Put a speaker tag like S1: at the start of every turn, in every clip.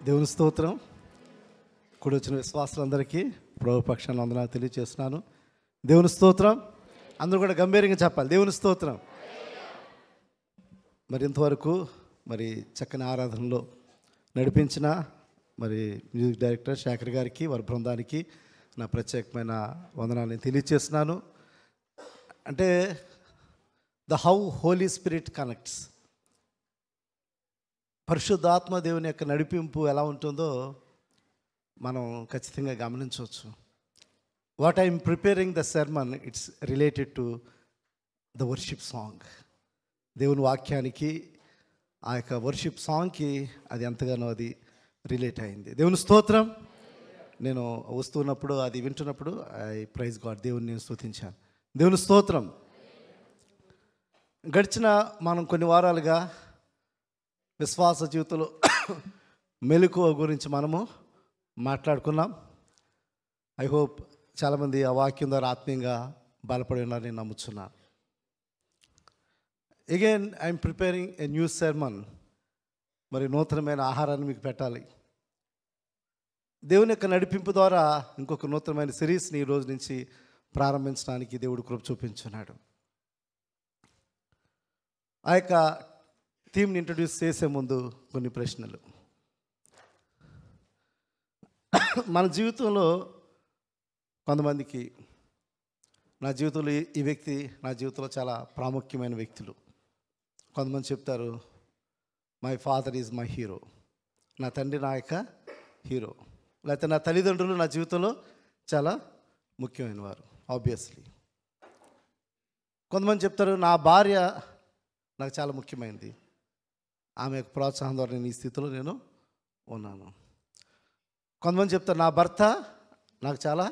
S1: దేవుని స్తోత్రం. కూడి వచ్చిన విశ్వాసులందరికీ ప్రభు పక్షాన వందనాలు తెలియజేస్తున్నాను. దేవుని స్తోత్రం. అందరూ కూడా గంభీరంగా చెప్పాలి, దేవుని స్తోత్రం. మరి ఇంతవరకు చక్కని ఆరాధనలో నడిపించిన మ్యూజిక్ డైరెక్టర్ శేఖర్ గారికి, వారి బృందానికి నా ప్రత్యేకమైన వందనాలను తెలియజేస్తున్నాను. అంటే హౌ హోలీ స్పిరిట్ కనెక్ట్స్, పరిశుద్ధాత్మ దేవుని యొక్క నడిపింపు ఎలా ఉంటుందో మనం ఖచ్చితంగా గమనించవచ్చు. What I'm preparing the sermon, it's related to the worship song. దేవుని వాక్యానికి, ఆ యొక్క వర్షిప్ సాంగ్కి అది ఎంతగానో అది రిలేట్ అయింది. దేవుని స్తోత్రం. నేను వస్తున్నప్పుడు అది వింటున్నప్పుడు ఐ ప్రైజ్ గాడ్, దేవుని నేను స్తుతించాను. దేవుని స్తోత్రం. గడిచిన మనం కొన్ని వారాలుగా విశ్వాస జీవితంలో మెలకువ గురించి మనము మాట్లాడుకున్నాం. ఐ హోప్ చాలామంది ఆ వాక్యం ద్వారా ఆత్మీయంగా బలపడి ఉన్నారని నమ్ముతున్నాను. Again I'm preparing a new sermon. నూతనమైన ఆహారాన్ని మీకు పెట్టాలి. దేవుని యొక్క నడిపింపు ద్వారా ఇంకొక నూతనమైన సిరీస్ని ఈ రోజు నుంచి ప్రారంభించడానికి దేవుడు కృప చూపించున్నాడు. ఆ యొక్క థీమ్ని ఇంట్రడ్యూస్ చేసే ముందు కొన్ని ప్రశ్నలు. మన జీవితంలో కొంతమందికి, నా జీవితంలో ఈ వ్యక్తి నా జీవితంలో చాలా ప్రాముఖ్యమైన వ్యక్తులు. కొంతమంది చెప్తారు, my father is my hero, నా తండ్రి నా యొక్క హీరో. లేకపోతే నా తల్లిదండ్రులు నా జీవితంలో చాలా ముఖ్యమైన వారు, ఆబ్వియస్లీ. కొంతమంది చెప్తారు, నా భార్య నాకు చాలా ముఖ్యమైనది, ఆమె యొక్క ప్రోత్సాహం ద్వారా నేను ఈ స్థితిలో నేను ఉన్నాను. కొంతమంది చెప్తారు, నా భర్త నాకు చాలా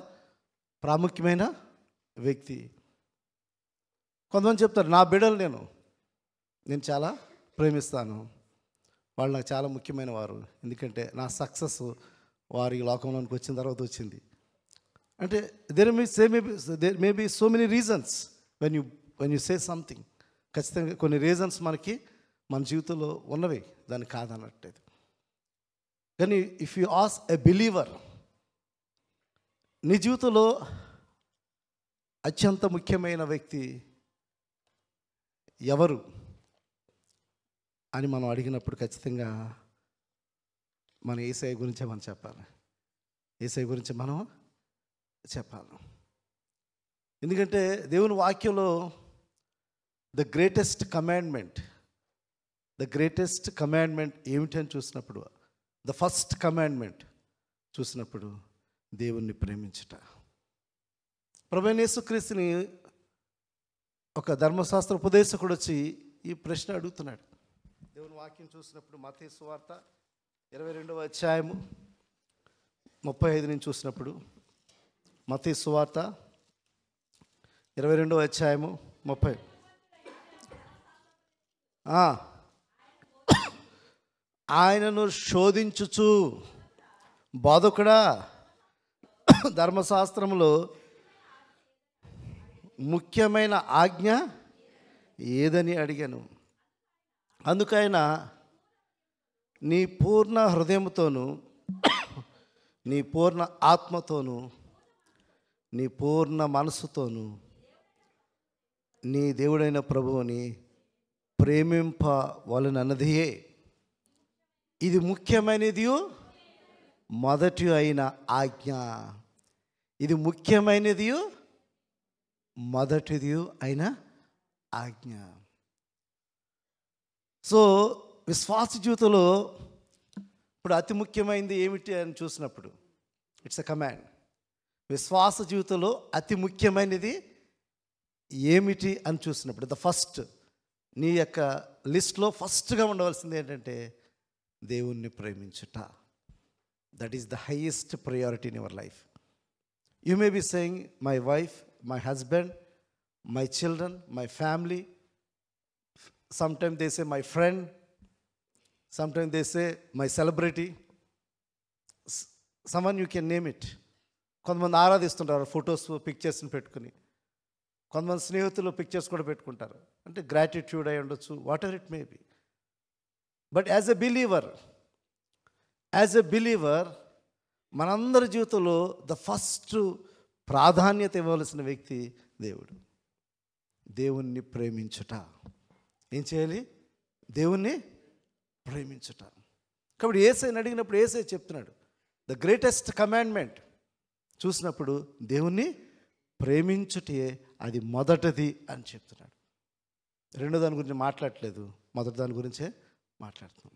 S1: ప్రాముఖ్యమైన వ్యక్తి. కొంతమంది చెప్తారు, నా బిడ్డలు నేను చాలా ప్రేమిస్తాను, వాళ్ళు నాకు చాలా ముఖ్యమైన వారు, ఎందుకంటే నా సక్సెస్ వారి లోకంలోనికి వచ్చిన తర్వాత వచ్చింది. అంటే there may be so many reasons when you say something. ఖచ్చితంగా కొన్ని రీజన్స్ మన జీవితంలో ఉన్నవి, దాన్ని కాదన్నట్లేదు. కానీ if you ask a believer, నీ జీవితంలో అత్యంత ముఖ్యమైన వ్యక్తి ఎవరు అని మనం అడిగినప్పుడు ఖచ్చితంగా మన యేసయ్య గురించే మనం చెప్పాలి. యేసయ్య గురించి మనం చెప్పాలి. ఎందుకంటే దేవుని వాక్యంలో ద గ్రేటెస్ట్ కమాండ్మెంట్ ఏమిటని చూసినప్పుడు, ద ఫస్ట్ కమాండ్మెంట్ చూసినప్పుడు దేవుణ్ణి ప్రేమించుట. ప్రభువైన యేసుక్రీస్తుని ఒక ధర్మశాస్త్ర ఉపదేశకుడు వచ్చి ఈ ప్రశ్న అడుగుతున్నాడు. దేవుని వాక్యం చూసినప్పుడు మత్తయి సువార్త 22వ అధ్యాయము 35 నుంచి చూసినప్పుడు, మత్తయి సువార్త 22వ అధ్యాయము 30. ఆయనను శోధించుచు, బోధకుడా, ధర్మశాస్త్రంలో ముఖ్యమైన ఆజ్ఞ ఏదని అడిగాను. అందుకైనా నీ పూర్ణ హృదయంతోనూ, నీ పూర్ణ ఆత్మతోనూ, నీ పూర్ణ మనసుతోనూ నీ దేవుడైన ప్రభువుని ప్రేమింపవలనన్నదియే ఇది ముఖ్యమైనది, మొదటి అయిన ఆజ్ఞ. ఇది ముఖ్యమైనది, మొదటిది అయిన ఆజ్ఞ. సో విశ్వాస జీవితంలో ఇప్పుడు అతి ముఖ్యమైనది ఏమిటి అని చూసినప్పుడు, ఇట్స్ ఎ కమాండ్. విశ్వాస జీవితంలో అతి ముఖ్యమైనది ఏమిటి అని చూసినప్పుడు, ద ఫస్ట్, నీ యొక్క లిస్ట్లో ఫస్ట్గా ఉండవలసింది ఏంటంటే దేవుణ్ణి ప్రేమించుట. That is the highest priority in your life. You may be saying my wife, my husband, my children, my family. Sometimes they say my friend, sometimes they say my celebrity, someone you can name it. కొంతమంది ఆరాధిస్తుంటారు photos, పిక్చర్స్ని పెట్టుకుని. కొంతమంది స్నేహితులు pictures కూడా పెట్టుకుంటారు, అంటే gratitude అయి ఉండొచ్చు, what ever it may be. But as a believer, as a believer మనందరి జీవితంలో ద ఫస్ట్ ప్రాధాన్యత ఇవ్వవలసిన వ్యక్తి దేవుడు. దేవుణ్ణి ప్రేమించుట. ఏం చేయాలి? దేవుణ్ణి ప్రేమించుట. కాబట్టి యేసయ్యని అడిగినప్పుడు యేసయ్య చెప్తున్నాడు, ద గ్రేటెస్ట్ కమాండ్మెంట్ చూసినప్పుడు దేవుణ్ణి ప్రేమించుటే అది మొదటిది అని చెప్తున్నాడు. రెండో దాని గురించి మాట్లాడట్లేదు, మొదటి దాని గురించే మాట్లాడుతున్నాం.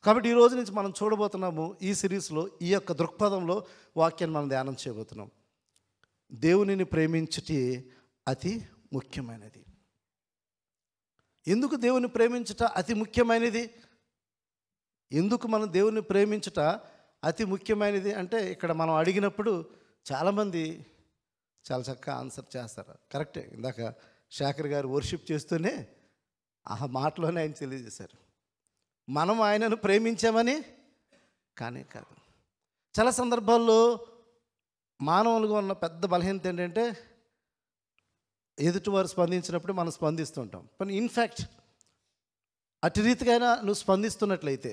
S1: కాబట్టి ఈ రోజు నుంచి మనం చూడబోతున్నాము ఈ సిరీస్లో, ఈ యొక్క దృక్పథంలో వాక్యాన్ని మనం ధ్యానం చేయబోతున్నాం. దేవునిని ప్రేమించుటే అతి ముఖ్యమైనది. ఎందుకు దేవుని ప్రేమించుట అతి ముఖ్యమైనది? ఎందుకు మనం దేవుని ప్రేమించుట అతి ముఖ్యమైనది అంటే, ఇక్కడ మనం అడిగినప్పుడు చాలామంది చాలా చక్కగా ఆన్సర్ చేస్తారు. కరెక్టే. ఇందాక శేఖర్ గారు వర్షిప్ చేస్తూనే ఆ మాటలోనే ఆయన తెలియజేశారు, మనం ఆయనను ప్రేమించామని కానీ కాదు. చాలా సందర్భాల్లో మానవులుగా ఉన్న పెద్ద బలహీనత ఏంటంటే, ఎదుటివారు స్పందించినప్పుడు మనం స్పందిస్తుంటాం. కానీ ఇన్ఫ్యాక్ట్ అటు రీతిగా నువ్వు స్పందిస్తున్నట్లయితే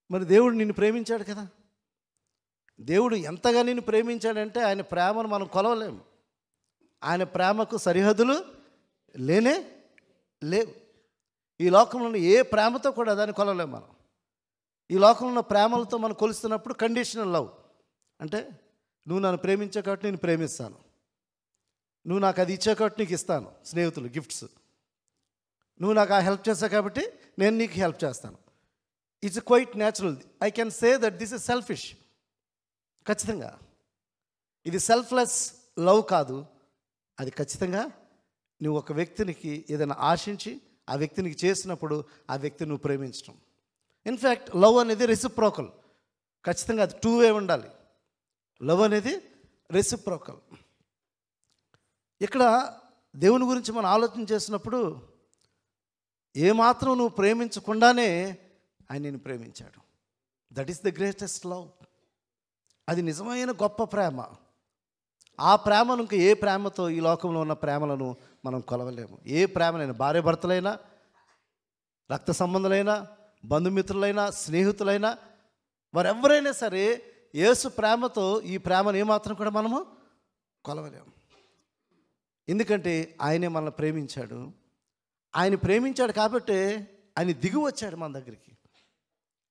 S1: మరి దేవుడు నిన్ను ప్రేమించాడు కదా. దేవుడు ఎంతగా నిన్ను ప్రేమించాడంటే ఆయన ప్రేమను మనం కొలవలేము. ఆయన ప్రేమకు సరిహద్దులు లేనే లేవు. ఈ లోకంలో ఏ ప్రేమతో కూడా దాన్ని కొలవలేము మనం. ఈ లోకంలో ఉన్న ప్రేమలతో మనం కొలుస్తున్నప్పుడు కండిషనల్ లవ్ అంటే, నువ్వు నన్ను ప్రేమించే కాబట్టి నేను ప్రేమిస్తాను, నువ్వు నాకు అది ఇచ్చే కాబట్టి నీకు ఇస్తాను, స్నేహితులు గిఫ్ట్స్, నువ్వు నాకు ఆ హెల్ప్ చేస్తావు కాబట్టి నేను నీకు హెల్ప్ చేస్తాను. It's quite natural. I can say that this is selfish. ఖచ్చితంగా ఇది సెల్ఫ్లెస్ లవ్ కాదు. అది ఖచ్చితంగా నువ్వు ఒక వ్యక్తినికి ఏదైనా ఆశించి ఆ వ్యక్తినికి చేసినప్పుడు ఆ వ్యక్తిని నువ్వు ప్రేమించడం. ఇన్ఫ్యాక్ట్ లవ్ అనేది రెసిప్రోకల్. ఖచ్చితంగా అది టూ వే ఉండాలి. లవ్ అనేది రెసిప్రోకల్. ఇక్కడ దేవుని గురించి మనం ఆలోచన చేసినప్పుడు ఏమాత్రం నువ్వు ప్రేమించకుండానే ఆయన నిన్ను ప్రేమించాడు. That is the greatest love. అది నిజమైన గొప్ప ప్రేమ. ఆ ప్రేమను ఇంకా ఏ ప్రేమతో ఈ లోకంలో ఉన్న ప్రేమలను మనం కొలవలేము. ఏ ప్రేమలైనా, భార్య భర్తలైనా, రక్త సంబంధులైనా, బంధుమిత్రులైనా, స్నేహితులైనా, వారెవరైనా సరే యేసు ప్రేమతో ఈ ప్రేమను ఏమాత్రం కూడా మనము కొలవలేము. ఎందుకంటే ఆయనే మనల్ని ప్రేమించాడు. ఆయన ప్రేమించాడు కాబట్టి ఆయన దిగి వచ్చాడు మన దగ్గరికి.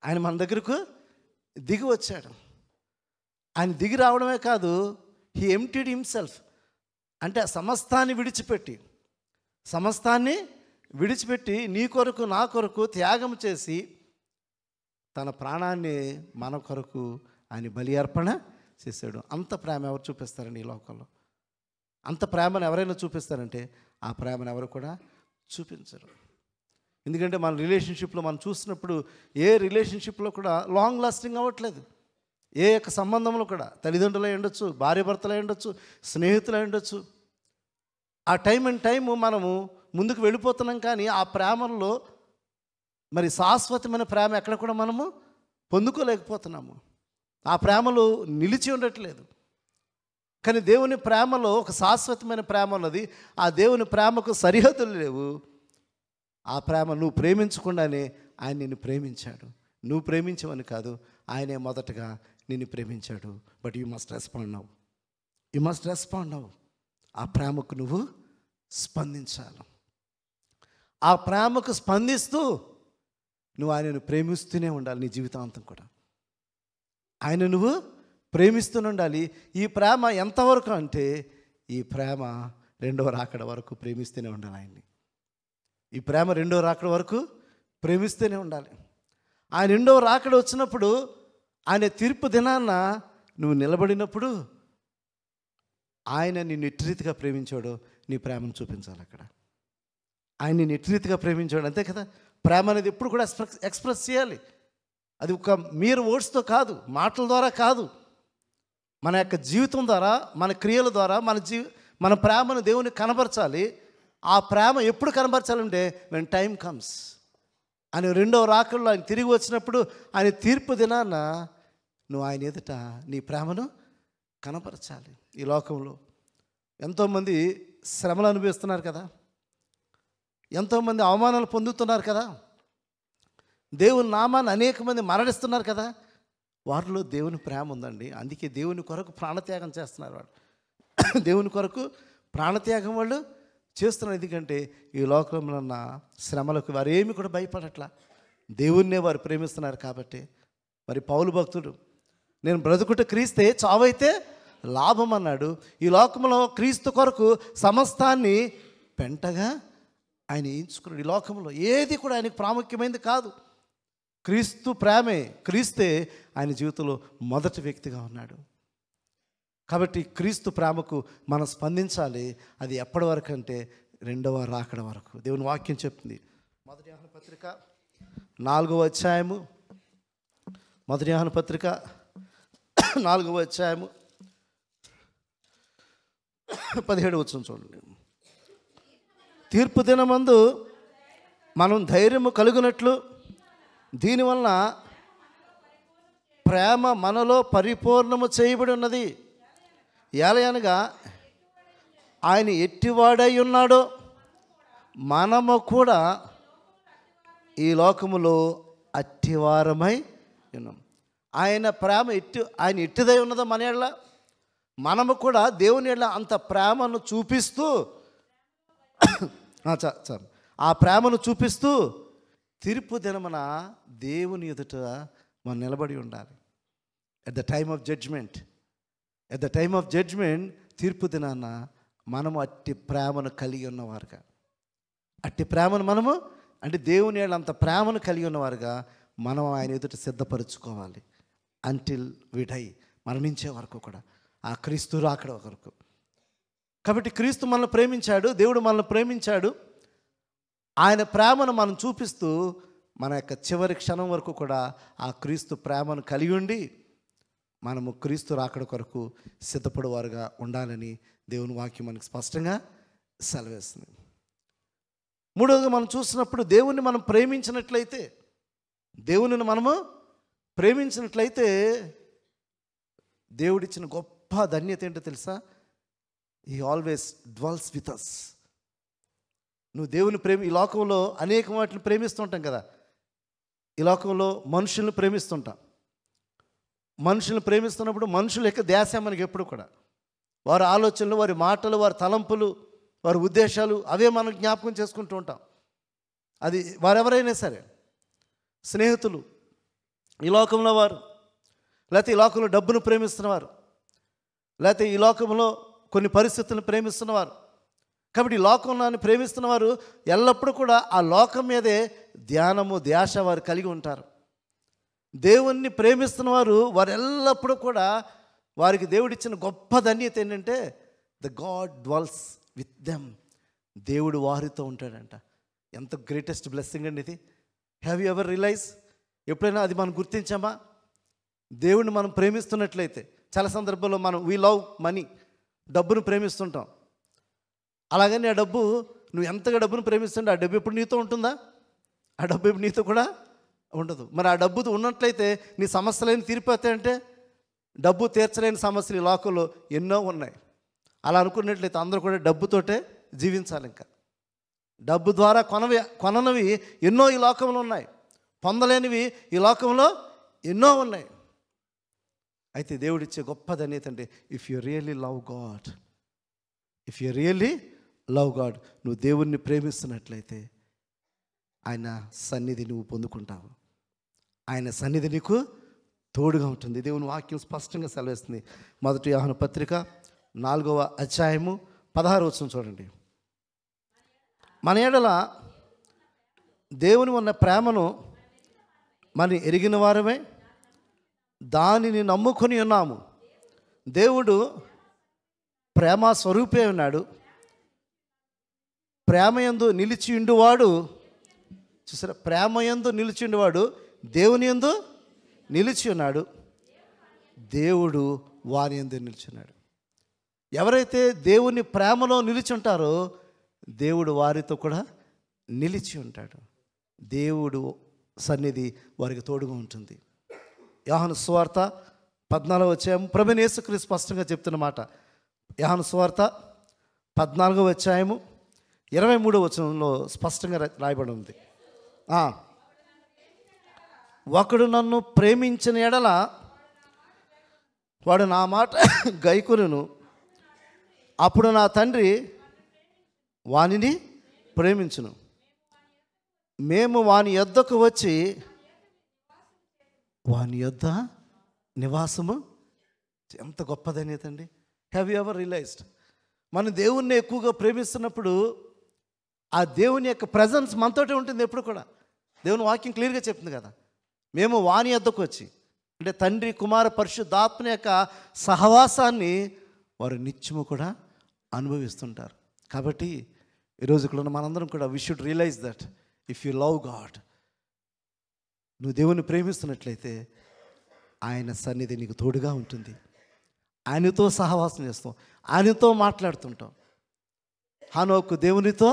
S1: ఆయన మన దగ్గరకు దిగి వచ్చాడు. ఆయన దిగి రావడమే కాదు, హీ ఎంప్టీడ్ హిమ్సెల్ఫ్. అంటే సమస్తాన్ని విడిచిపెట్టి నీ కొరకు నా కొరకు త్యాగం చేసి తన ప్రాణాన్ని మన కొరకు ఆయన బలి అర్పణ చేశాడు. అంత ప్రేమ ఎవరు చూపిస్తారండి ఈ లోకంలో? అంత ప్రేమను ఎవరైనా చూపిస్తారంటే ఆ ప్రేమను ఎవరు కూడా చూపించరు. ఎందుకంటే మన రిలేషన్షిప్లో మనం చూసినప్పుడు ఏ రిలేషన్షిప్లో కూడా లాంగ్ లాస్టింగ్ అవ్వట్లేదు. ఏ యొక్క సంబంధంలో కూడా, తల్లిదండ్రులై ఉండొచ్చు, భార్య భర్తలై ఉండొచ్చు, స్నేహితులై ఉండొచ్చు, ఆ టైం అండ్ టైము మనము ముందుకు వెళ్ళిపోతున్నాం. కానీ ఆ ప్రేమల్లో మరి శాశ్వతమైన ప్రేమ ఎక్కడ కూడా మనము పొందుకోలేకపోతున్నాము. ఆ ప్రేమలో నిలిచి ఉండట్లేదు. కానీ దేవుని ప్రేమలో ఒక శాశ్వతమైన ప్రేమ ఉన్నది. ఆ దేవుని ప్రేమకు సరిహద్దులు లేవు. ఆ ప్రేమ నువ్వు ప్రేమించకుండానే ఆయన నిన్ను ప్రేమించాడు. నువ్వు ప్రేమించవని కాదు, ఆయనే మొదటగా నిన్ను ప్రేమించాడు. But you must respond now. ఆ ప్రేమకు నువ్వు స్పందించాలి. ఆ ప్రేమకు స్పందిస్తూ నువ్వు ఆయనను ప్రేమిస్తూనే ఉండాలి. నీ జీవితాంతం కూడా ఆయన నువ్వు ప్రేమిస్తూనే ఉండాలి. ఈ ప్రేమ ఎంతవరకు అంటే, ఈ ప్రేమ రెండవ రాకడ వరకు ప్రేమిస్తూనే ఉండాలి ఆయన్ని. ఈ ప్రేమ రెండవ రాకడ వరకు ప్రేమిస్తూనే ఉండాలి. ఆయన రెండవ రాకడ వచ్చినప్పుడు, ఆయన తీర్పు దినాన్న నువ్వు నిలబడినప్పుడు ఆయన నిన్ను ఎట్టి రీతిగా ప్రేమించాడో నీ ప్రేమను చూపించాలి. అక్కడ ఆయన నిన్ను ఎట్టి రీతిగా ప్రేమించాడు, అంతే కదా. ప్రేమ అనేది ఎప్పుడు కూడా ఎక్స్ప్రెస్ చేయాలి. అది ఒక మీరు వర్డ్స్తో కాదు, మాటల ద్వారా కాదు, మన యొక్క జీవితం ద్వారా, మన క్రియల ద్వారా మన ప్రేమను దేవునికి కనబరచాలి. ఆ ప్రేమ ఎప్పుడు కనబరచాలంటే వెన్ టైం కమ్స్. ఆయన రెండవ రాకడలో ఆయన తిరిగి వచ్చినప్పుడు, ఆయన తీర్పు దినాన నువ్వు ఆయన ఎదుట నీ ప్రేమను కనపరచాలి. ఈ లోకంలో ఎంతోమంది శ్రమలు అనుభవిస్తున్నారు కదా, ఎంతోమంది అవమానాలు పొందుతున్నారు కదా. దేవుని నామాన్ని అనేక మంది మరణిస్తున్నారు కదా, వారిలో దేవుని ప్రేమ ఉందండి. అందుకే దేవుని కొరకు ప్రాణత్యాగం చేస్తున్నారు వాళ్ళు. దేవుని కొరకు ప్రాణత్యాగం వాళ్ళు చేస్తున్నారు. ఎందుకంటే ఈ లోకంలో ఉన్న శ్రమలకు వారు ఏమి కూడా భయపడట్లా, దేవుణ్ణే వారు ప్రేమిస్తున్నారు కాబట్టి. మరి పౌలు భక్తుడు, నేను బ్రతుకుట క్రీస్తే, చావైతే లాభం అన్నాడు. ఈ లోకంలో క్రీస్తు కొరకు సమస్తాన్ని పెంటగా ఆయన ఎంచుకున్నాడు. ఈ లోకంలో ఏది కూడా ఆయనకు ప్రాముఖ్యమైనది కాదు. క్రీస్తు ప్రేమే, క్రీస్తే ఆయన జీవితంలో మొదటి వ్యక్తిగా ఉన్నాడు. కాబట్టి క్రీస్తు ప్రేమకు మనం స్పందించాలి. అది ఎప్పటి వరకు అంటే రెండవ రాకడ వరకు. దేవుని వాక్యం చెప్తుంది. మొదటి యోహాను పత్రిక 4వ అధ్యాయము, మొదటి యోహాను పత్రిక 4వ అధ్యాయము 17వ వచనం చూడండి. తీర్పు దినమందు మనం ధైర్యము కలుగునట్లు దీనివలన ప్రేమ మనలో పరిపూర్ణము చేయబడి ఉన్నది. ఏలయనగా ఆయన ఎట్టివాడై ఉన్నాడో మనము కూడా ఈ లోకములో అట్టివారమై ఉన్నాం. ఆయన ప్రేమ ఆయన ఎట్టిదై ఉన్నదో మన ఎడల, మనము కూడా దేవుని ఎడల అంత ప్రేమను చూపిస్తూ ఆ ప్రేమను చూపిస్తూ తీర్పు దినమున దేవుని ఎదుట మనం నిలబడి ఉండాలి. At the time of judgment తీర్పు దినాన మనము అట్టి ప్రేమను కలిగి ఉన్నవారుగా, అట్టి ప్రేమను మనము అంటే దేవుని ఎడల అంత ప్రేమను కలిగి ఉన్నవారుగా మనం ఆయన ఎదుట సిద్ధపరచుకోవాలి. అంటిల్ వి డై, మరణించే వరకు కూడా, ఆ క్రీస్తు రాకడ వరకు. కాబట్టి క్రీస్తు మనల్ని ప్రేమించాడు, దేవుడు మనల్ని ప్రేమించాడు. ఆయన ప్రేమను మనం చూపిస్తూ మన యొక్క చివరి క్షణం వరకు కూడా ఆ క్రీస్తు ప్రేమను కలిగి ఉండి మనము క్రీస్తు రాకడ కొరకు సిద్ధపడేవారుగా ఉండాలని దేవుని వాక్యం మనకు స్పష్టంగా సెలవేస్తుంది. మూడవది, మనం చూసినప్పుడు దేవుణ్ణి మనం ప్రేమించినట్లయితే, దేవునిని మనము ప్రేమించినట్లయితే దేవుడిచ్చిన గొప్ప ధన్యత ఏంటో తెలుసా? He always dwells with us. నువ్వు దేవుని ఈ లోకంలో అనేక వాటిని ప్రేమిస్తుంటాం కదా. ఈ లోకంలో మనుషుల్ని ప్రేమిస్తుంటాం. మనుషుల్ని ప్రేమిస్తున్నప్పుడు మనుషుల యొక్క ధ్యాస మనకి ఎప్పుడు కూడా, వారి ఆలోచనలు, వారి మాటలు, వారి తలంపులు, వారి ఉద్దేశాలు, అవే మనం జ్ఞాపకం చేసుకుంటూ ఉంటాం. అది వారెవరైనా సరే, స్నేహితులు, ఈ లోకంలో వారు, లేకపోతే ఈ లోకంలో డబ్బును ప్రేమిస్తున్నవారు, లేకపోతే ఈ లోకంలో కొన్ని పరిస్థితులను ప్రేమిస్తున్నవారు. కాబట్టి ఈ లోకంలోని ప్రేమిస్తున్నవారు ఎల్లప్పుడూ కూడా ఆ లోకం మీదే ధ్యానము, ధ్యాస వారు కలిగి ఉంటారు. దేవుణ్ణి ప్రేమిస్తున్నవారు వారు ఎల్లప్పుడూ కూడా, వారికి దేవుడిచ్చిన గొప్ప ధన్యత ఏంటంటే the God dwells with them. దేవుడు వారితో ఉంటాడంట. ఎంత గ్రేటెస్ట్ బ్లెస్సింగ్ అండి ఇది. Have you ever realize? ఎప్పుడైనా అది మనం గుర్తించామా? దేవుణ్ణి మనం ప్రేమిస్తున్నట్లయితే, చాలా సందర్భాల్లో మనం వీ లవ్ మనీ, డబ్బును ప్రేమిస్తుంటాం. అలాగని ఆ డబ్బు, నువ్వు ఎంతగా డబ్బును ప్రేమిస్తుంటే ఆ డబ్బు ఎప్పుడు నీతో ఉంటుందా? ఆ డబ్బు ఎప్పుడు నీతో కూడా ఉండదు. మరి ఆ డబ్బు ఉన్నట్లయితే నీ సమస్యలేని తీరిపోతాయంటే, డబ్బు తీర్చలేని సమస్యలు ఈ లోకంలో ఎన్నో ఉన్నాయి. అలా అనుకున్నట్లయితే అందరూ కూడా డబ్బుతోటే జీవించాలి. ఇంకా డబ్బు ద్వారా కొననివి ఎన్నో ఈ లోకంలో ఉన్నాయి, పొందలేనివి ఈ లోకంలో ఎన్నో ఉన్నాయి. అయితే దేవుడిచ్చే గొప్ప ధన్యత అంటే, if you really love God, నువ్వు దేవుణ్ణి ప్రేమిస్తున్నట్లయితే ఆయన సన్నిధి నువ్వు పొందుకుంటావు. ఆయన సన్నిధి నీకు తోడుగా ఉంటుంది. దేవుని వాక్యం స్పష్టంగా సెలవిస్తుంది. మొదటి యోహాను పత్రిక 4వ అధ్యాయము 16వ వచనం చూడండి. మన ఎడల దేవుని ఉన్న ప్రేమను మనం ఎరిగిన వారమే, దానిని నమ్ముకొని ఉన్నాము. దేవుడు ప్రేమ స్వరూపే ఉన్నాడు. ప్రేమయందు నిలిచియుండువాడు, చూసారా, ప్రేమయందు నిలిచియుండువాడు దేవుని యందు నిలిచి ఉన్నాడు, దేవుడు వారి యందు నిలిచున్నాడు. ఎవరైతే దేవుని ప్రేమలో నిలిచి ఉంటారో దేవుడు వారితో కూడా నిలిచి ఉంటాడు. దేవుడు సన్నిధి వారికి తోడుగా ఉంటుంది. యోహాను సువార్త 14వ అధ్యాయం, ప్రభువైన యేసుక్రీస్తు స్పష్టంగా చెప్తున్న మాట. యోహాను సువార్త 14వ అధ్యాయము 23వ వచనంలో స్పష్టంగా రాయబడి ఉంది. ఒకడు నన్ను ప్రేమించిన ఎడల వాడు నా మాట గైకొనును, అప్పుడు నా తండ్రి వానిని ప్రేమించును. మేము వాని యొద్దకు వచ్చి వాని యొద్ద నివాసము. ఎంత గొప్ప ధన్యత అండి. Have you ever realized? మనం దేవుణ్ణి ఎక్కువగా ప్రేమిస్తున్నప్పుడు ఆ దేవుని యొక్క ప్రజెన్స్ మనతోటే ఉంటుంది ఎప్పుడు కూడా. దేవుని వాక్యం క్లియర్గా చెప్తుంది కదా, మేము వాని యొద్దకు వచ్చి, అంటే తండ్రి కుమార పరిశుద్ధాత్మ యొక్క సహవాసాన్ని వారు నిత్యము కూడా అనుభవిస్తుంటారు. కాబట్టి ఈరోజు ఇక్కడ ఉన్న మనందరం కూడా we should realize that if you love God, నువ్వు దేవుని ప్రేమిస్తున్నట్లయితే ఆయన సన్నిధి నీకు తోడుగా ఉంటుంది. ఆయనతో సహవాసం చేస్తాం, ఆయనతో మాట్లాడుతుంటాం. హనోకు దేవునితో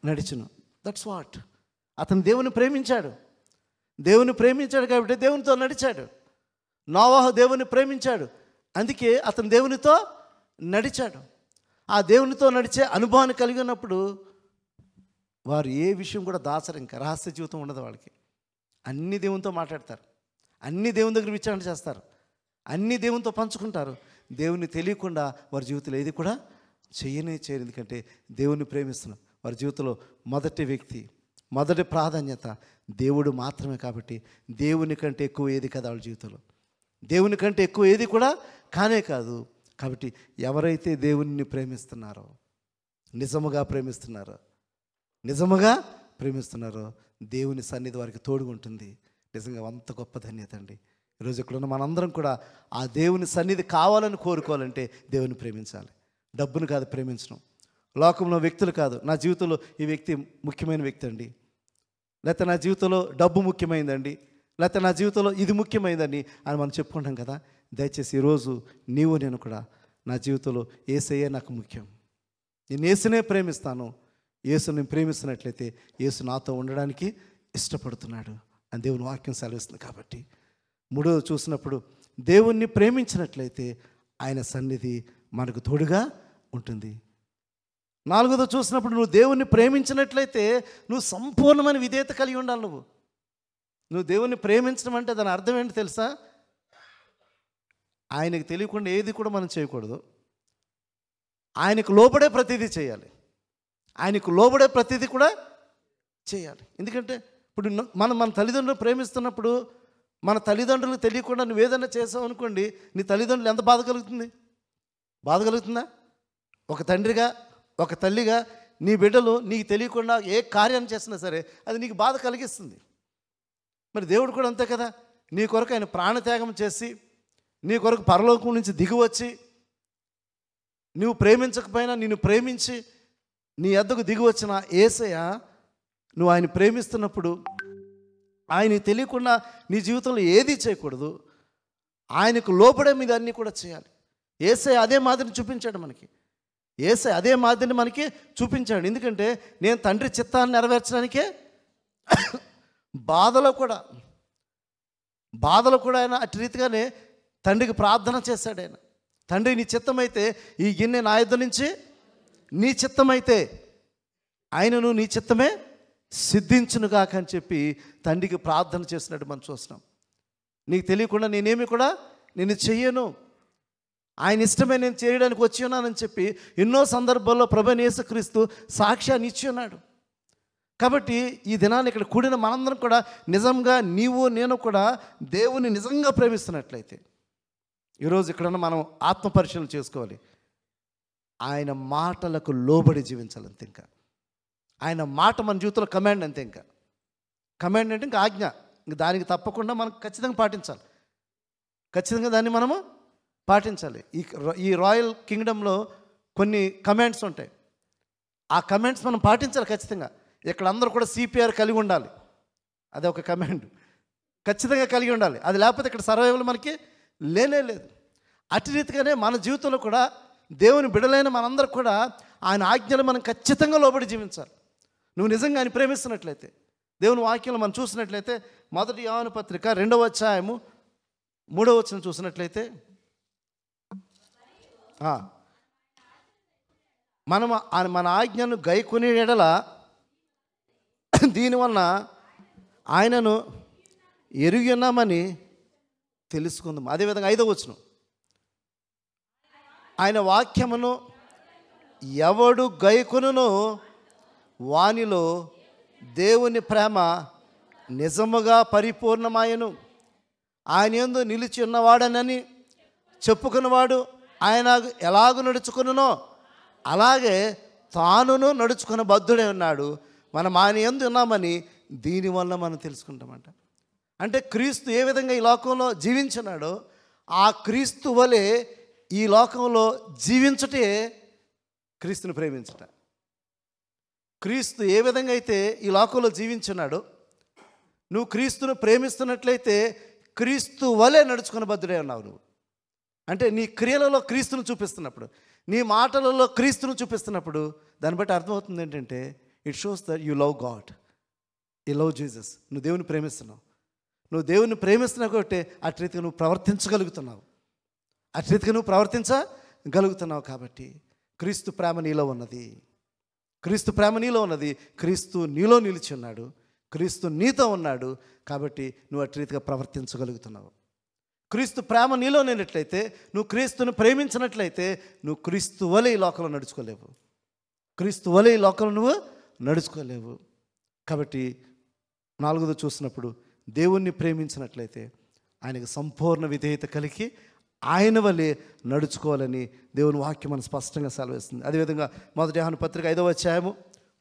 S1: నడిచును. That's what. అతను దేవుని ప్రేమించాడు. దేవుని ప్రేమించాడు కాబట్టి దేవునితో నడిచాడు. నోవహు దేవుని ప్రేమించాడు, అందుకే అతను దేవునితో నడిచాడు. ఆ దేవునితో నడిచే అనుభవాన్ని కలిగి ఉన్నప్పుడు వారు ఏ విషయం కూడా దాచరు. ఇంకా రహస్య జీవితం ఉండదు వాళ్ళకి. అన్ని దేవునితో మాట్లాడతారు, అన్ని దేవుని దగ్గర విచారణ చేస్తారు, అన్ని దేవునితో పంచుకుంటారు. దేవుని తెలియకుండా వారి జీవితంలో ఏది కూడా చేయరు. ఎందుకంటే దేవుని ప్రేమిస్తున్నాం. వారి జీవితంలో మొదటి వ్యక్తి, మొదటి ప్రాధాన్యత దేవుడు మాత్రమే. కాబట్టి దేవుని కంటే ఎక్కువ ఏది కదా వాళ్ళ జీవితంలో, దేవుని కంటే ఎక్కువ ఏది కూడా కానే కాదు. కాబట్టి ఎవరైతే దేవుని ప్రేమిస్తున్నారో, నిజముగా ప్రేమిస్తున్నారో దేవుని సన్నిధి వారికి తోడుగా ఉంటుంది. నిజంగా అంత గొప్ప ధన్యత అండి. ఈరోజు ఇక్కడున్న మనందరం కూడా ఆ దేవుని సన్నిధి కావాలని కోరుకోవాలంటే దేవుని ప్రేమించాలి. డబ్బును కాదు ప్రేమించడం, లోకంలో వ్యక్తులు కాదు. నా జీవితంలో ఈ వ్యక్తి ముఖ్యమైన వ్యక్తి అండి, లేకపోతే నా జీవితంలో డబ్బు ముఖ్యమైందండి, లేకపోతే నా జీవితంలో ఇది ముఖ్యమైందని అని మనం చెప్పుకుంటాం కదా. దయచేసి ఈరోజు నీవు నేను కూడా నా జీవితంలో యేసయ్యే నాకు ముఖ్యం, నేను యేసునే ప్రేమిస్తాను, యేసుని ప్రేమిస్తున్నట్లయితే యేసు నాతో ఉండడానికి ఇష్టపడుతున్నాడు అని దేవుని వాక్యం సెలవిస్తుంది. కాబట్టి మూడోది చూసినప్పుడు దేవుణ్ణి ప్రేమించినట్లయితే ఆయన సన్నిధి మనకు తోడుగా ఉంటుంది. నాలుగోది చూసినప్పుడు నువ్వు దేవుణ్ణి ప్రేమించినట్లయితే నువ్వు సంపూర్ణమైన విధేయత కలిగి ఉండాలి. నువ్వు దేవుణ్ణి ప్రేమించడం అంటే దాని అర్థం ఏంటి తెలుసా? ఆయనకు తెలియకుండా ఏది కూడా మనం చేయకూడదు. ఆయనకు లోబడే ప్రతిదీ చేయాలి. ఆయనకు లోబడే ప్రతిదీ కూడా చేయాలి. ఎందుకంటే ఇప్పుడు మన తల్లిదండ్రులు ప్రేమిస్తున్నప్పుడు మన తల్లిదండ్రులకు తెలియకుండా నువ్వు ఏదైనా చేసావు అనుకోండి, నీ తల్లిదండ్రులు ఎంత బాధ కలుగుతుందా? ఒక తండ్రిగా, ఒక తల్లిగా నీ బిడ్డలు నీకు తెలియకుండా ఏ కార్యాన్ని చేసినా సరే అది నీకు బాధ కలిగిస్తుంది. మరి దేవుడు కూడా అంతే కదా. నీ కొరకు ఆయన ప్రాణత్యాగం చేసి నీ కొరకు పరలోకం నుంచి దిగివచ్చి, నువ్వు ప్రేమించకపోయినా నిన్ను ప్రేమించి నీ యొద్దకు దిగివచ్చిన యేసయ్య, నువ్వు ఆయన ప్రేమిస్తున్నప్పుడు ఆయన తెలియకుండా నీ జీవితంలో ఏది చేయకూడదు. ఆయనకు లోబడే మీద అన్నీ కూడా చేయాలి. యేసయ్య అదే మాదిరిని చూపించాడు మనకి. యేసయ్య అదే మాదిరిని మనకి చూపించాడు. ఎందుకంటే నేను తండ్రి చిత్తాన్ని నెరవేర్చడానికే బాధలో కూడా ఆయన అటు రీతిగానే తండ్రికి ప్రార్థన చేశాడు. ఆయన తండ్రి నీ చిత్తమైతే ఈ గిన్నె నా యొద్ద నుంచి, నీ చిత్తమైతే ఆయనను నీ చిత్తమే సిద్ధించునుగాక అని చెప్పి తండ్రికి ప్రార్థన చేసినట్టు మనం చూస్తున్నాం. నీకు తెలియకుండా నేనేమి కూడా నేను చెయ్యను, ఆయన ఇష్టమే నేను చేయడానికి వచ్చి ఉన్నానని చెప్పి ఎన్నో సందర్భాల్లో ప్రభువైన యేసుక్రీస్తు సాక్ష్యాన్ని ఇచ్చి ఉన్నాడు. కాబట్టి ఈ దినాన్ని ఇక్కడ కూడిన మనందరం కూడా నిజంగా నీవు నేను కూడా దేవుని నిజంగా ప్రేమిస్తున్నట్లయితే ఈరోజు ఇక్కడ మనం ఆత్మపరిశీలన చేసుకోవాలి. ఆయన మాటలకు లోబడి జీవించాలి అంతే. ఇంకా ఆయన మాట మన జీవితంలో కమాండ్ అంతే. ఇంకా కమాండ్ అంటే ఇంకా ఆజ్ఞ. ఇంక దానికి తప్పకుండా మనం ఖచ్చితంగా పాటించాలి. ఖచ్చితంగా దాన్ని మనము పాటించాలి. ఈ రాయల్ కింగ్డమ్లో కొన్ని కమాండ్స్ ఉంటాయి. ఆ కమాండ్స్ మనం పాటించాలి ఖచ్చితంగా. ఇక్కడ అందరూ కూడా సిపిఆర్ కలిగి ఉండాలి, అదే ఒక కమాండ్ ఖచ్చితంగా కలిగి ఉండాలి. అది లేకపోతే ఇక్కడ సర్వైవల్ మనకి లేదు. అటు రీతిగానే మన జీవితంలో కూడా దేవుని బిడలైన మనందరూ కూడా ఆయన ఆజ్ఞలు మనం ఖచ్చితంగా లోబడి జీవించాలి. నువ్వు నిజంగా ఆయన ప్రేమిస్తున్నట్లయితే దేవుని వాక్యంలో మనం చూసినట్లయితే 1 యోహాను పత్రిక 2వ అధ్యాయము 3వ వచనం చూసినట్లయితే మనం మన ఆజ్ఞను గైకొని ఎడల దీనివల్ల ఆయనను ఎరిగి ఉన్నామని తెలుసుకుందాం. అదేవిధంగా 5వ వచనం, ఆయన వాక్యమును ఎవడు గైకొనునో వానిలో దేవుని ప్రేమ నిజముగా పరిపూర్ణమాయను. ఆయన యందు నిలిచి ఉన్నవాడనని చెప్పుకున్నవాడు ఆయన ఎలాగ నడుచుకునునో అలాగే తానును నడుచుకున్న బద్ధుడే ఉన్నాడు. మనం ఆయన యందు ఉన్నామని దీనివల్ల మనం తెలుసుకుంటామంట. అంటే క్రీస్తు ఏ విధంగా ఈ లోకంలో జీవించున్నాడో ఆ క్రీస్తు వలె ఈ లోకంలో జీవించుటే క్రీస్తుని ప్రేమించుట. క్రీస్తు ఏ విధంగా అయితే ఈ లోకంలో జీవించున్నాడో నువ్వు క్రీస్తును ప్రేమిస్తున్నట్లయితే క్రీస్తు వలె నడుచుకున్న బద్ధుడే ఉన్నావు నువ్వు. అంటే నీ క్రియలలో క్రీస్తును చూపిస్తున్నప్పుడు, నీ మాటలలో క్రీస్తును చూపిస్తున్నప్పుడు దాన్ని బట్టి అర్థమవుతుంది ఏంటంటే it shows that you love God, you love Jesus. నువ్వు దేవుని ప్రేమిస్తున్నావు. నువ్వు దేవుని ప్రేమిస్తున్నావు కాబట్టి అటు రీతిగా నువ్వు ప్రవర్తించగలుగుతున్నావు. అటు రీతిగా నువ్వు ప్రవర్తించగలుగుతున్నావు కాబట్టి క్రీస్తు ప్రేమ నీలో ఉన్నది. క్రీస్తు ప్రేమ నీలో ఉన్నది. క్రీస్తు నీలో నిలిచి ఉన్నాడు. క్రీస్తు నీతో ఉన్నాడు కాబట్టి నువ్వు అటు రీతిగా ప్రవర్తించగలుగుతున్నావు. క్రీస్తు ప్రేమ నీలో లేనట్లయితే, నువ్వు క్రీస్తును ప్రేమించినట్లయితే నువ్వు క్రీస్తు వలె ఈ లోకంలో నడుచుకోలేవు. క్రీస్తు వలె ఈ లోకంలో నువ్వు నడుచుకోలేవు. కాబట్టి 4వ చూసినప్పుడు దేవుణ్ణి ప్రేమించినట్లయితే ఆయనకు సంపూర్ణ విధేయత కలిగి ఆయన వలె నడుచుకోవాలని దేవుని వాక్యం మనం స్పష్టంగా సెలవిస్తుంది. అదేవిధంగా 1 యోహాను పత్రిక 5వ అధ్యాయము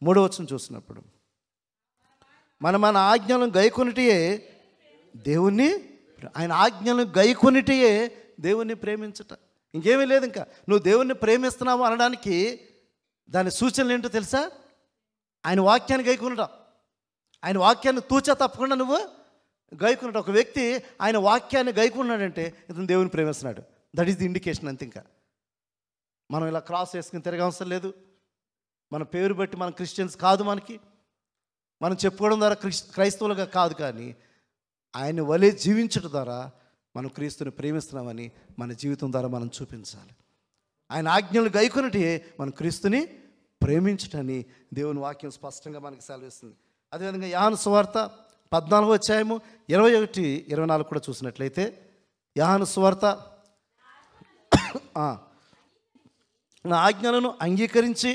S1: 3వ వచనం చూసినప్పుడు మన ఆజ్ఞలను గైకొనిటియే దేవుణ్ణి, ఆయన ఆజ్ఞలను గైకొనిటియే దేవుణ్ణి ప్రేమించట. ఇంకేమీ లేదు. ఇంకా నువ్వు దేవుణ్ణి ప్రేమిస్తున్నావు అనడానికి దాని సూచనలు ఏంటో తెలుసా? ఆయన వాక్యాన్ని గైకొనటం. ఆయన వాక్యాన్ని తూచా తప్పకుండా నువ్వు గైకొనటం. ఒక వ్యక్తి ఆయన వాక్యాన్ని గైకున్నాడంటే ఇతను దేవుని ప్రేమిస్తున్నాడు. That is the indication. అంతే. ఇంకా మనం ఇలా క్రాస్ వేసుకుని తిరగవసరం లేదు. మన పేరు బట్టి మనం క్రిస్టియన్స్ కాదు. మనం చెప్పుకోవడం ద్వారా క్రైస్తవులుగా కాదు, కానీ ఆయన వలె జీవించడం ద్వారా మనం క్రీస్తుని ప్రేమిస్తున్నామని మన జీవితం ద్వారా మనం చూపించాలి. ఆయన ఆజ్ఞలు గైకొనటే మనం క్రీస్తుని ప్రేమించటని దేవుని వాక్యం స్పష్టంగా మనకి సెలవిస్తుంది. అదేవిధంగా యోహాను సువార్త 14వ అధ్యాయము 21, 24 కూడా చూసినట్లయితే యోహాను సువార్త నా ఆజ్ఞలను అంగీకరించి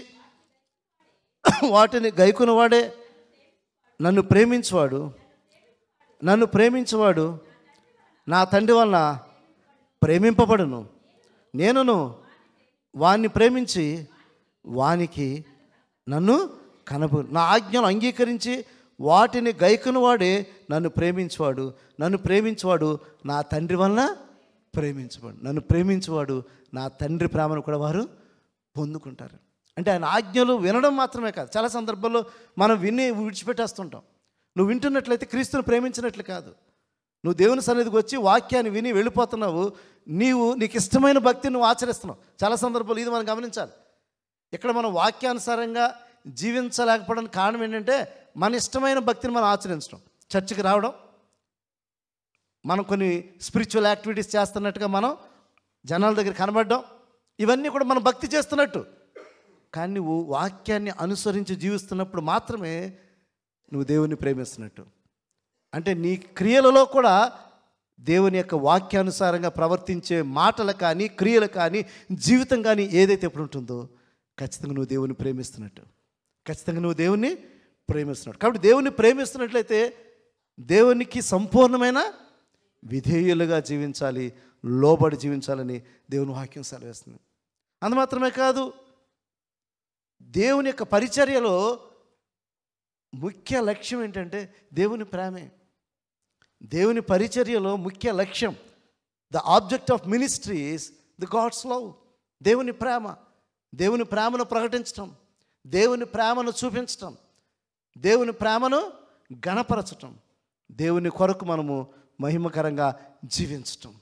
S1: వాటిని గైకొనవాడే నన్ను ప్రేమించువాడు నా తండ్రి వలన ప్రేమింపబడును. నేనును వాణ్ణి ప్రేమించి వానికి నన్ను నా ఆజ్ఞను అంగీకరించి వాటిని గైకొనవాడే నన్ను ప్రేమించువాడు నా తండ్రి వలన ప్రేమించబడు. నన్ను ప్రేమించువాడు నా తండ్రి ప్రేమను కూడా వారు పొందుకుంటారు. అంటే ఆయన ఆజ్ఞలు వినడం మాత్రమే కాదు, చాలా సందర్భాల్లో మనం విని విడిచిపెట్టేస్తుంటాం. నువ్వు వింటున్నట్లయితే క్రీస్తుని ప్రేమించినట్లు కాదు. నువ్వు దేవుని సన్నిధికి వచ్చి వాక్యాన్ని విని వెళ్ళిపోతున్నావు. నీకు ఇష్టమైన భక్తిని నువ్వు ఆచరిస్తున్నావు. చాలా సందర్భాలు ఇది మనం గమనించాలి. ఇక్కడ మనం వాక్యానుసారంగా జీవించలేకపోవడానికి కారణం ఏంటంటే మన ఇష్టమైన భక్తిని మనం ఆచరించడం, చర్చికి రావడం, మనం కొన్ని స్పిరిచువల్ యాక్టివిటీస్ చేస్తున్నట్టుగా మనం జనాల దగ్గర కనబడడం, ఇవన్నీ కూడా మనం భక్తి చేస్తున్నట్టు. కానీ నువ్వు వాక్యాన్ని అనుసరించి జీవిస్తున్నప్పుడు మాత్రమే నువ్వు దేవుని ప్రేమిస్తున్నట్టు. అంటే నీ క్రియలలో కూడా దేవుని యొక్క వాక్యానుసారంగా ప్రవర్తించే మాటలు కానీ, క్రియలు కానీ, జీవితం కానీ ఏదైతే ఎప్పుడు ఉంటుందో ఖచ్చితంగా నువ్వు దేవుని ప్రేమిస్తున్నట్టు. కాబట్టి దేవుని ప్రేమిస్తున్నట్లయితే దేవునికి సంపూర్ణమైన విధేయులుగా జీవించాలి, లోబడి జీవించాలని దేవుని వాక్యం సెలవిస్తుంది. అందు మాత్రమే కాదు, దేవుని యొక్క పరిచర్యలో ముఖ్య లక్ష్యం ఏంటంటే దేవుని ప్రేమే. దేవుని పరిచర్యలో ముఖ్య లక్ష్యం, the object of ministry is the God's love. దేవుని ప్రేమ, దేవుని ప్రేమను ప్రకటించటం, దేవుని ప్రేమను చూపించటం, దేవుని ప్రేమను గణపరచటం, దేవుని కొరకు మనము మహిమకరంగా జీవించటం.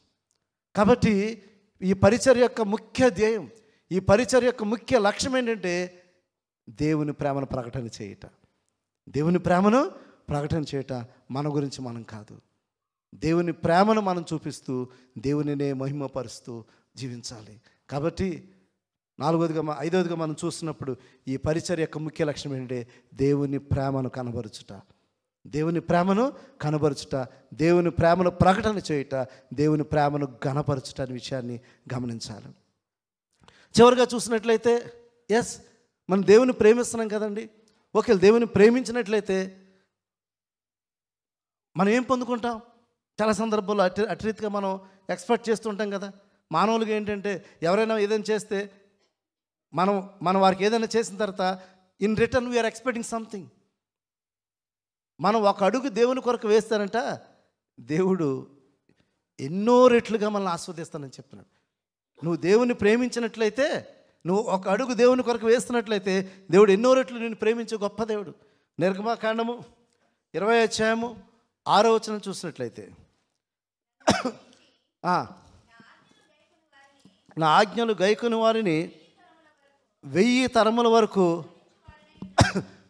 S1: కాబట్టి ఈ పరిచర్య యొక్క ముఖ్య ధ్యేయం, ఈ పరిచర్య యొక్క ముఖ్య లక్ష్యం ఏంటంటే దేవుని ప్రేమను ప్రకటన చేయట. దేవుని ప్రేమను ప్రకటన చేయట మన గురించి మనం కాదు. దేవుని ప్రేమను మనం చూపిస్తూ దేవునినే మహిమపరుస్తూ జీవించాలి. కాబట్టి 5వదిగా మనం చూస్తున్నప్పుడు ఈ పరిచర్య యొక్క ముఖ్య లక్ష్యం ఏంటంటే దేవుని ప్రేమను కనబరుచుట. దేవుని ప్రేమను కనబరుచుట, దేవుని ప్రేమను ప్రకటన చేయుట, దేవుని ప్రేమను ఘనపరచుట అనే విషయాన్ని గమనించాలి. చివరిగా చూసినట్లయితే మనం దేవుని ప్రేమిస్తున్నాం కదండి. ఒకవేళ దేవుని ప్రేమించినట్లయితే మనం ఏం పొందుకుంటాం? చాలా సందర్భాల్లో అటు రీతిగా మనం ఎక్స్పెక్ట్ చేస్తుంటాం కదా. మానవులుగా ఏంటంటే ఎవరైనా ఏదైనా చేస్తే మనం వారికి ఏదైనా చేసిన తర్వాత in return we are expecting something. మనం ఒక అడుగు దేవుని కొరకు వేస్తారంట, దేవుడు ఎన్నో రెట్లుగా మనల్ని ఆస్వాదిస్తానని చెప్తున్నాడు. నువ్వు దేవుని ప్రేమించినట్లయితే, నువ్వు ఒక అడుగు దేవుని కొరకు వేస్తున్నట్లయితే దేవుడు ఎన్నో రెట్లు నిన్ను ప్రేమించే గొప్ప దేవుడు. నిర్గమకాండము 20 చూసినట్లయితే, నా ఆజ్ఞలు గైకొని వారిని 1000 తరముల వరకు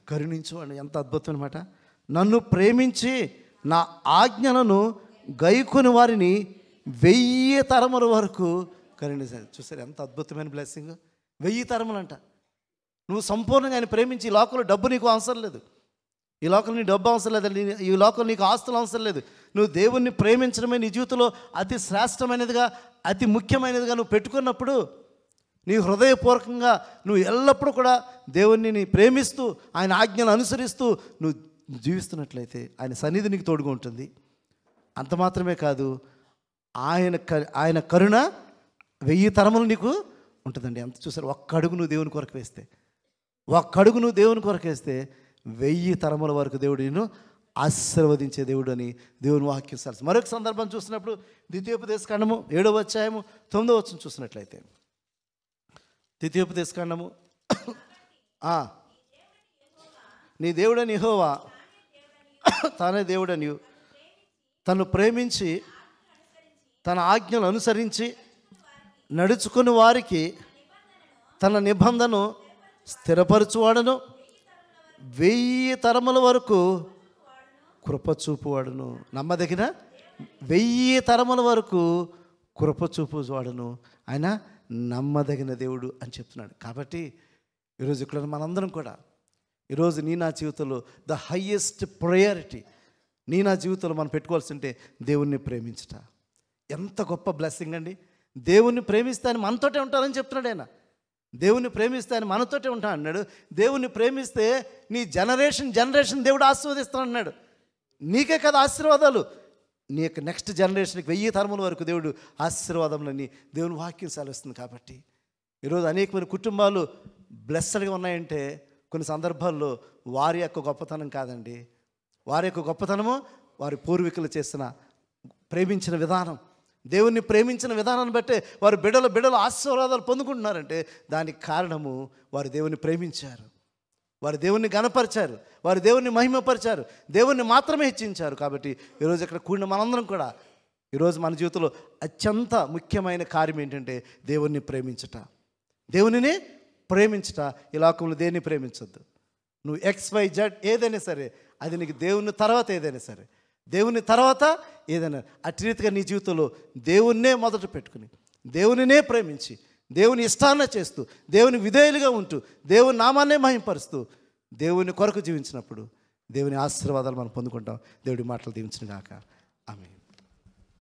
S1: కరుణించు అని. ఎంత అద్భుతం అన్నమాట. నన్ను ప్రేమించి నా ఆజ్ఞలను గైకొని వారిని 1000 తరముల వరకు కరుణించాను. చూసారు ఎంత అద్భుతమైన బ్లెస్సింగ్. 1000 తరములంట. నువ్వు సంపూర్ణంగా ఆయన ప్రేమించి, ఈ లోకంలో డబ్బు నీకు అవసరం లేదు, ఈ లోకంలో నీ డబ్బు అవసరం లేదు, ఈ లోకంలో నీకు ఆస్తులు అవసరం లేదు. నువ్వు దేవుణ్ణి ప్రేమించడమే నీ జీవితంలో అతి శ్రేష్టమైనదిగా, అతి ముఖ్యమైనదిగా నువ్వు పెట్టుకున్నప్పుడు, నీ హృదయపూర్వకంగా నువ్వు ఎల్లప్పుడూ కూడా దేవుణ్ణి ప్రేమిస్తూ ఆయన ఆజ్ఞలు అనుసరిస్తూ నువ్వు జీవిస్తున్నట్లయితే ఆయన సన్నిధి నీకు తోడుగా ఉంటుంది. అంత మాత్రమే కాదు, ఆయన కరుణ 1000 తరములు నీకు ఉంటుందండి. అంత చూసారు. ఒక్క అడుగు నువ్వు దేవుని కొరకు వేస్తే, 1000 తరముల వరకు దేవుడు నిన్ను ఆశీర్వదించే దేవుడు అని దేవుని వాక్యం సార్. మరొక సందర్భం చూసినప్పుడు ద్వితీయోపదేశకాండము 7:9 చూసినట్లయితే, ద్వితీయోపదేశకాండము నీ దేవుడని యెహోవా తానే దేవుడని తను ప్రేమించి తన ఆజ్ఞలు అనుసరించి నడుచుకుని వారికి తన నిబంధనను స్థిరపరచువాడును, 1000 తరముల వరకు కృప చూపువాడును. నమ్మదగిన 1000 తరముల వరకు కృప చూపువాడును. ఆయన నమ్మదగిన దేవుడు అని చెప్తున్నాడు. కాబట్టి ఈరోజు ఇక్కడ మనందరం కూడా, ఈరోజు నా జీవితంలో ద హయ్యెస్ట్ ప్రయారిటీ నా జీవితంలో మనం పెట్టుకోవాల్సి ఉంటే దేవుణ్ణి ప్రేమించట. ఎంత గొప్ప బ్లెస్సింగ్ అండి. దేవుణ్ణి ప్రేమిస్తే ఆయన మనతోటే ఉంటారని చెప్తున్నాడు. ఆయన దేవుణ్ణి ప్రేమిస్తే ఆయన మనతోటే ఉంటా అన్నాడు. దేవుణ్ణి ప్రేమిస్తే నీ జనరేషన్ దేవుడు ఆశీర్వదిస్తాను అన్నాడు. నీకే కదా ఆశీర్వాదాలు, నీ యొక్క నెక్స్ట్ జనరేషన్కి 1000 తరముల వరకు దేవుడు ఆశీర్వాదములని దేవుని వాక్యం సెలవిస్తుంది. కాబట్టి ఈరోజు అనేకమైన కుటుంబాలు బ్లెస్సడ్గా ఉన్నాయంటే కొన్ని సందర్భాల్లో వారి యొక్క గొప్పతనం కాదండి. వారి యొక్క గొప్పతనము వారి పూర్వీకులు చేసిన ప్రేమించిన విధానం, దేవుణ్ణి ప్రేమించిన విధానాన్ని బట్టే వారు బిడలు ఆశీర్వాదాలు పొందుకుంటున్నారంటే దానికి కారణము వారు దేవుణ్ణి ప్రేమించారు, వారు దేవుణ్ణి ఘనపరిచారు, వారు దేవుణ్ణి మహిమపరిచారు, దేవుణ్ణి మాత్రమే హెచ్చించారు. కాబట్టి ఈరోజు ఇక్కడ కూడిన మనందరం కూడా ఈరోజు మన జీవితంలో అత్యంత ముఖ్యమైన కార్యం ఏంటంటే దేవుణ్ణి ప్రేమించట. దేవునిని ప్రేమించట. ఈ లోకంలో దేన్ని ప్రేమించొద్దు. నువ్వు XYZ ఏదైనా సరే, అది నీకు దేవుని తర్వాత ఏదైనా సరే, దేవుని తర్వాత ఏదైనా అటు రీతిగా నీ జీవితంలో దేవుణ్ణే మొదట పెట్టుకుని, దేవునినే ప్రేమించి, దేవుని ఇష్టాన్ని చేస్తూ, దేవుని విధేయులుగా ఉంటూ, దేవుని నామాన్నే మహింపరుస్తూ, దేవుని కొరకు జీవించినప్పుడు దేవుని ఆశీర్వాదాలు మనం పొందుకుంటాం. దేవుడి మాటలు దీవించిన గాక. ఆమేన్.